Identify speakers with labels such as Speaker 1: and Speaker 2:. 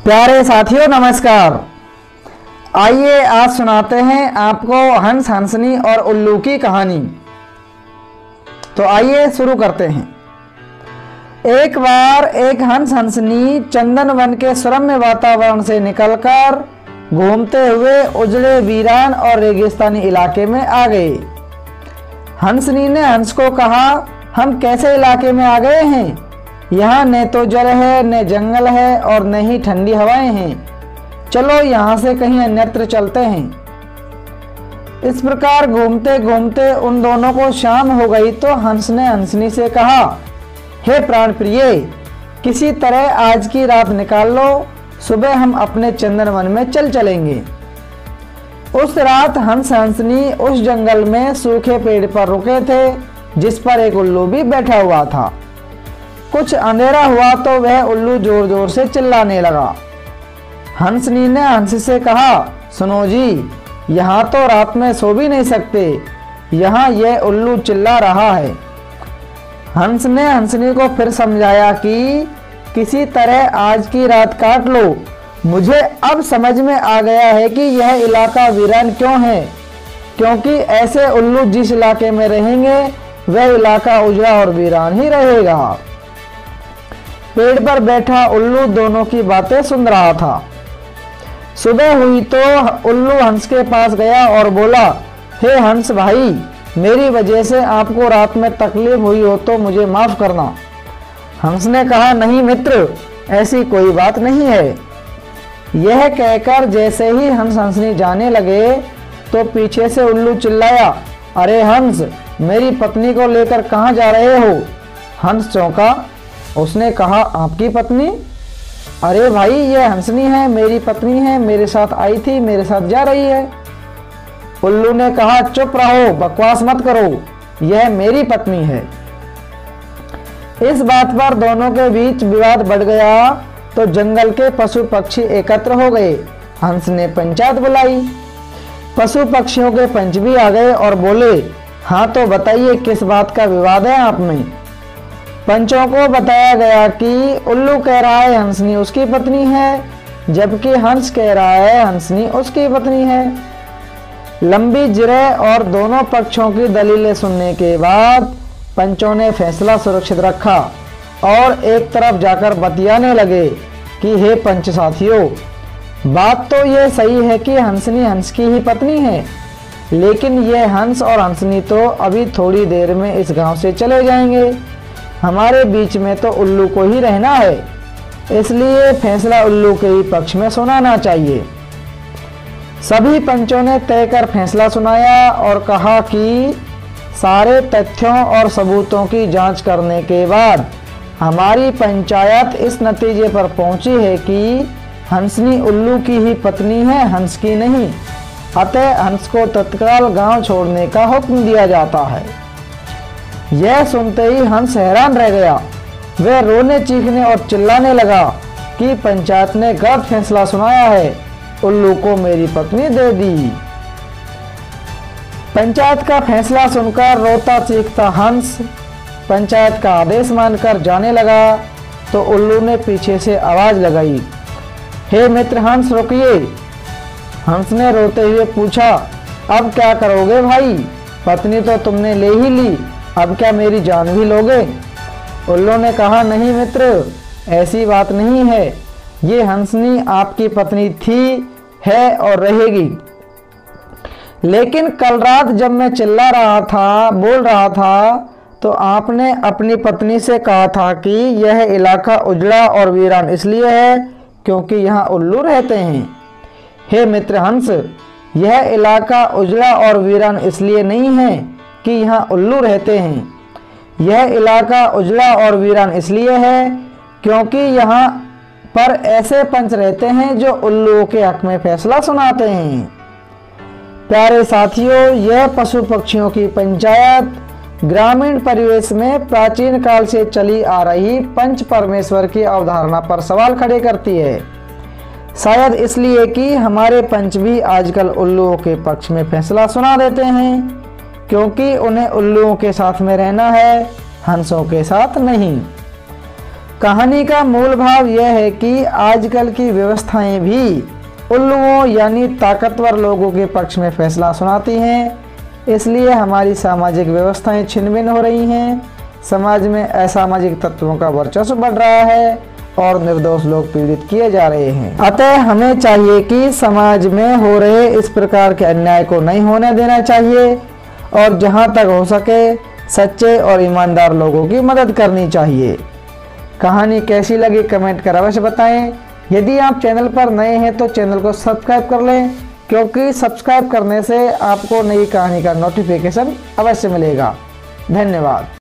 Speaker 1: प्यारे साथियों नमस्कार। आइए आज सुनाते हैं आपको हंस हंसनी और उल्लू की कहानी। तो आइए शुरू करते हैं। एक बार एक हंस हंसनी चंदन वन के सुरम्य वातावरण से निकलकर घूमते हुए उजड़े वीरान और रेगिस्तानी इलाके में आ गए। हंसनी ने हंस को कहा, हम कैसे इलाके में आ गए हैं? यहाँ न तो जल है, न जंगल है और न ही ठंडी हवाएं हैं। चलो यहाँ से कहीं अन्यत्र चलते हैं। इस प्रकार घूमते घूमते उन दोनों को शाम हो गई तो हंस ने हंसनी से कहा, हे प्राण प्रिय, किसी तरह आज की रात निकाल लो, सुबह हम अपने चंदन वन में चलेंगे। उस रात हंस हंसनी उस जंगल में सूखे पेड़ पर रुके थे जिस पर एक उल्लू भी बैठा हुआ था। कुछ अंधेरा हुआ तो वह उल्लू जोर जोर से चिल्लाने लगा। हंसनी ने हंस से कहा, सुनो जी, यहाँ तो रात में सो भी नहीं सकते, यहाँ यह उल्लू चिल्ला रहा है। हंस ने हंसनी को फिर समझाया कि किसी तरह आज की रात काट लो। मुझे अब समझ में आ गया है कि यह इलाका वीरान क्यों है, क्योंकि ऐसे उल्लू जिस इलाके में रहेंगे वह इलाका उजड़ा और वीरान ही रहेगा। पेड़ पर बैठा उल्लू दोनों की बातें सुन रहा था। सुबह हुई तो उल्लू हंस के पास गया और बोला, हे हंस भाई, मेरी वजह से आपको रात में तकलीफ हुई हो तो मुझे माफ करना। हंस ने कहा, नहीं मित्र, ऐसी कोई बात नहीं है। यह कहकर जैसे ही हंस हंसनी जाने लगे तो पीछे से उल्लू चिल्लाया, अरे हंस, मेरी पत्नी को लेकर कहाँ जा रहे हो? हंस चौंका। उसने कहा, आपकी पत्नी? अरे भाई, यह हंसनी है, मेरी पत्नी है, मेरे साथ आई थी, मेरे साथ जा रही है। उल्लू ने कहा, चुप रहो, बकवास मत करो, यह मेरी पत्नी है। इस बात पर दोनों के बीच विवाद बढ़ गया तो जंगल के पशु पक्षी एकत्र हो गए। हंस ने पंचायत बुलाई। पशु पक्षियों के पंच भी आ गए और बोले, हाँ तो बताइए किस बात का विवाद है आप में? पंचों को बताया गया कि उल्लू कह रहा है हंसनी उसकी पत्नी है, जबकि हंस कह रहा है हंसनी उसकी पत्नी है। लंबी जिरह और दोनों पक्षों की दलीलें सुनने के बाद पंचों ने फैसला सुरक्षित रखा और एक तरफ जाकर बतियाने लगे कि हे पंच साथियों, बात तो यह सही है कि हंसनी हंस की ही पत्नी है, लेकिन यह हंस और हंसनी तो अभी थोड़ी देर में इस गांव से चले जाएंगे। हमारे बीच में तो उल्लू को ही रहना है, इसलिए फैसला उल्लू के ही पक्ष में सुनाना चाहिए। सभी पंचों ने तय कर फैसला सुनाया और कहा कि सारे तथ्यों और सबूतों की जांच करने के बाद हमारी पंचायत इस नतीजे पर पहुंची है कि हंसनी उल्लू की ही पत्नी है, हंस की नहीं। अतः हंस को तत्काल गांव छोड़ने का हुक्म दिया जाता है। यह सुनते ही हंस हैरान रह गया। वह रोने चीखने और चिल्लाने लगा कि पंचायत ने गलत फैसला सुनाया है, उल्लू को मेरी पत्नी दे दी। पंचायत का फैसला सुनकर रोता चीखता हंस पंचायत का आदेश मानकर जाने लगा तो उल्लू ने पीछे से आवाज लगाई, हे मित्र हंस, रुकिए। हंस ने रोते हुए पूछा, अब क्या करोगे भाई? पत्नी तो तुमने ले ही ली, अब क्या मेरी जान भी लोगे? उल्लू ने कहा, नहीं मित्र, ऐसी बात नहीं है, ये हंसनी आपकी पत्नी थी, है और रहेगी। लेकिन कल रात जब मैं चिल्ला रहा था, बोल रहा था, तो आपने अपनी पत्नी से कहा था कि यह इलाका उजड़ा और वीरान इसलिए है क्योंकि यहाँ उल्लू रहते हैं। हे मित्र हंस, यह इलाका उजड़ा और वीरान इसलिए नहीं है कि यहाँ उल्लू रहते हैं। यह इलाका उजड़ा और वीरान इसलिए है क्योंकि यहाँ पर ऐसे पंच रहते हैं जो उल्लुओं के हक में फैसला सुनाते हैं। प्यारे साथियों, यह पशु पक्षियों की पंचायत ग्रामीण परिवेश में प्राचीन काल से चली आ रही पंच परमेश्वर की अवधारणा पर सवाल खड़े करती है। शायद इसलिए कि हमारे पंच भी आजकल उल्लुओं के पक्ष में फैसला सुना देते हैं, क्योंकि उन्हें उल्लुओं के साथ में रहना है, हंसों के साथ नहीं। कहानी का मूल भाव यह है कि आजकल की व्यवस्थाएं भी उल्लुओं यानी ताकतवर लोगों के पक्ष में फैसला सुनाती हैं, इसलिए हमारी सामाजिक व्यवस्थाएं छिन्न-भिन्न हो रही हैं, समाज में असामाजिक तत्वों का वर्चस्व बढ़ रहा है और निर्दोष लोग पीड़ित किए जा रहे हैं। अतः हमें चाहिए कि समाज में हो रहे इस प्रकार के अन्याय को नहीं होने देना चाहिए और जहां तक हो सके सच्चे और ईमानदार लोगों की मदद करनी चाहिए। कहानी कैसी लगी कमेंट कर अवश्य बताएं। यदि आप चैनल पर नए हैं तो चैनल को सब्सक्राइब कर लें, क्योंकि सब्सक्राइब करने से आपको नई कहानी का नोटिफिकेशन अवश्य मिलेगा। धन्यवाद।